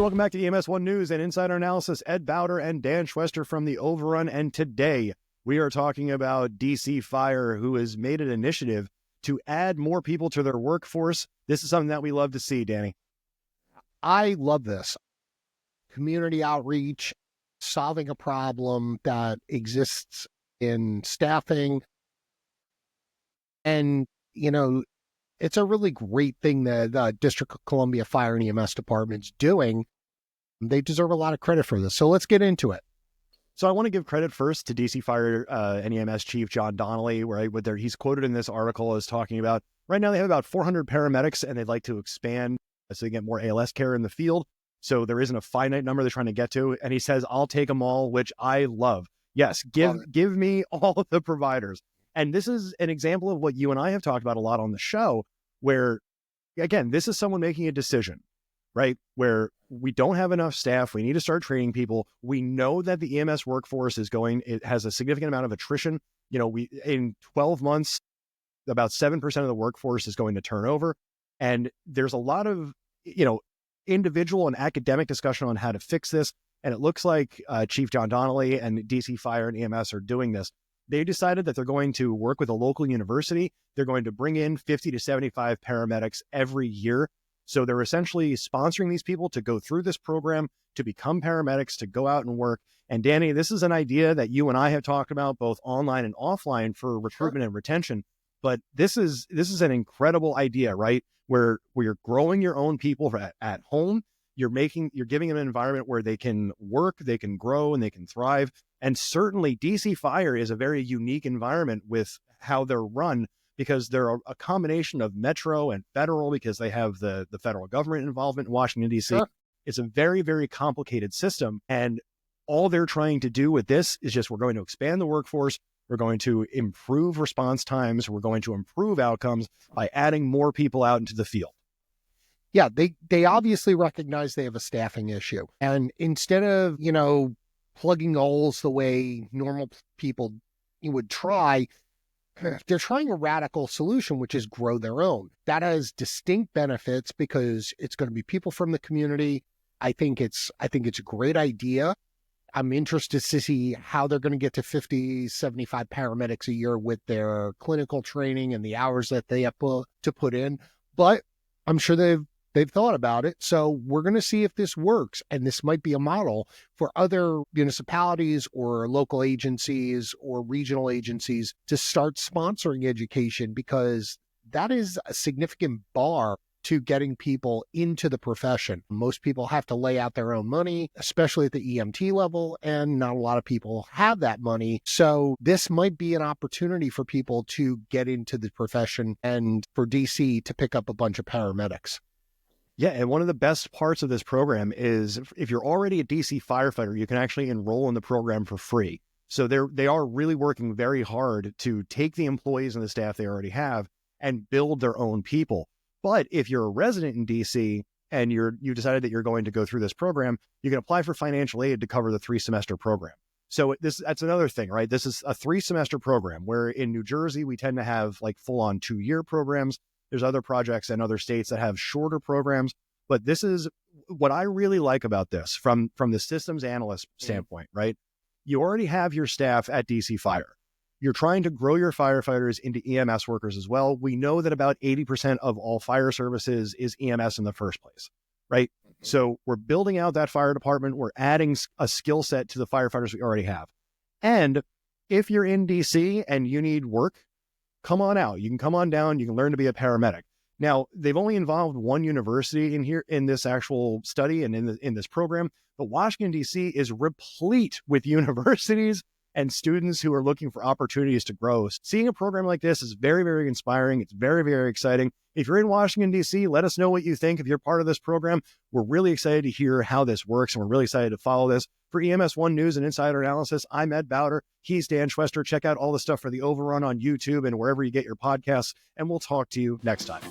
welcome back to EMS One News and Insider Analysis. Ed Bauter and Dan Schwester from the Overrun, and today we are talking about DC Fire, who has made an initiative to add more people to their workforce. This is something that we love to see, Danny. I love this. Community outreach, solving a problem that exists in staffing. And, you know, it's a really great thing that the District of Columbia Fire and EMS Department's doing. They deserve a lot of credit for this. So let's get into it. So I want to give credit first to DC Fire and EMS Chief John Donnelly, where he's quoted in this article as talking about, right now they have about 400 paramedics and they'd like to expand so they get more ALS care in the field. So there isn't a finite number they're trying to get to. And he says, I'll take them all, which I love. Yes, give me all of the providers. And this is an example of what you and I have talked about a lot on the show, where, again, this is someone making a decision, right? Where we don't have enough staff. We need to start training people. We know that the EMS workforce it has a significant amount of attrition. You know, in 12 months, about 7% of the workforce is going to turn over. And there's a lot of, individual and academic discussion on how to fix this. And it looks like Chief John Donnelly and DC Fire and EMS are doing this. They decided that they're going to work with a local university. They're going to bring in 50 to 75 paramedics every year. So they're essentially sponsoring these people to go through this program, to become paramedics, to go out and work. And Danny, this is an idea that you and I have talked about both online and offline for recruitment and retention. But this is an incredible idea, right? Where you're growing your own people at home. You're giving them an environment where they can work, they can grow, and they can thrive. And certainly DC Fire is a very unique environment with how they're run, because they're a combination of metro and federal, because they have the federal government involvement in Washington, D.C. Sure. It's a very, very complicated system. And all they're trying to do with this is just, we're going to expand the workforce. We're going to improve response times. We're going to improve outcomes by adding more people out into the field. Yeah, they obviously recognize they have a staffing issue. And instead of, plugging holes the way normal people would try, they're trying a radical solution, which is grow their own. That has distinct benefits because it's going to be people from the community. I think it's a great idea. I'm interested to see how they're going to get to 50, 75 paramedics a year with their clinical training and the hours that they have to put in. But I'm sure they've thought about it. So we're going to see if this works. And this might be a model for other municipalities or local agencies or regional agencies to start sponsoring education, because that is a significant bar to getting people into the profession. Most people have to lay out their own money, especially at the EMT level, and not a lot of people have that money. So this might be an opportunity for people to get into the profession and for DC to pick up a bunch of paramedics. Yeah, and one of the best parts of this program is if you're already a DC firefighter, you can actually enroll in the program for free. So they are really working very hard to take the employees and the staff they already have and build their own people. But if you're a resident in DC and you decided that you're going to go through this program, you can apply for financial aid to cover the 3-semester program. So that's another thing, right? This is a 3-semester program, where in New Jersey, we tend to have like full-on 2-year programs. There's other projects in other states that have shorter programs. But this is what I really like about this from the systems analyst standpoint, right? You already have your staff at DC Fire. You're trying to grow your firefighters into EMS workers as well. We know that about 80% of all fire services is EMS in the first place, right? So we're building out that fire department. We're adding a skill set to the firefighters we already have. And if you're in DC and you need work, come on out. You can come on down. You can learn to be a paramedic. Now, they've only involved one university in this actual study and in this program, but Washington, D.C. is replete with universities and students who are looking for opportunities to grow. Seeing a program like this is very, very inspiring. It's very, very exciting. If you're in Washington, D.C., let us know what you think. If you're part of this program, we're really excited to hear how this works, and we're really excited to follow this. For EMS One News and Insider Analysis, I'm Ed Bauter. He's Dan Schwester. Check out all the stuff for the Overrun on YouTube and wherever you get your podcasts, and we'll talk to you next time.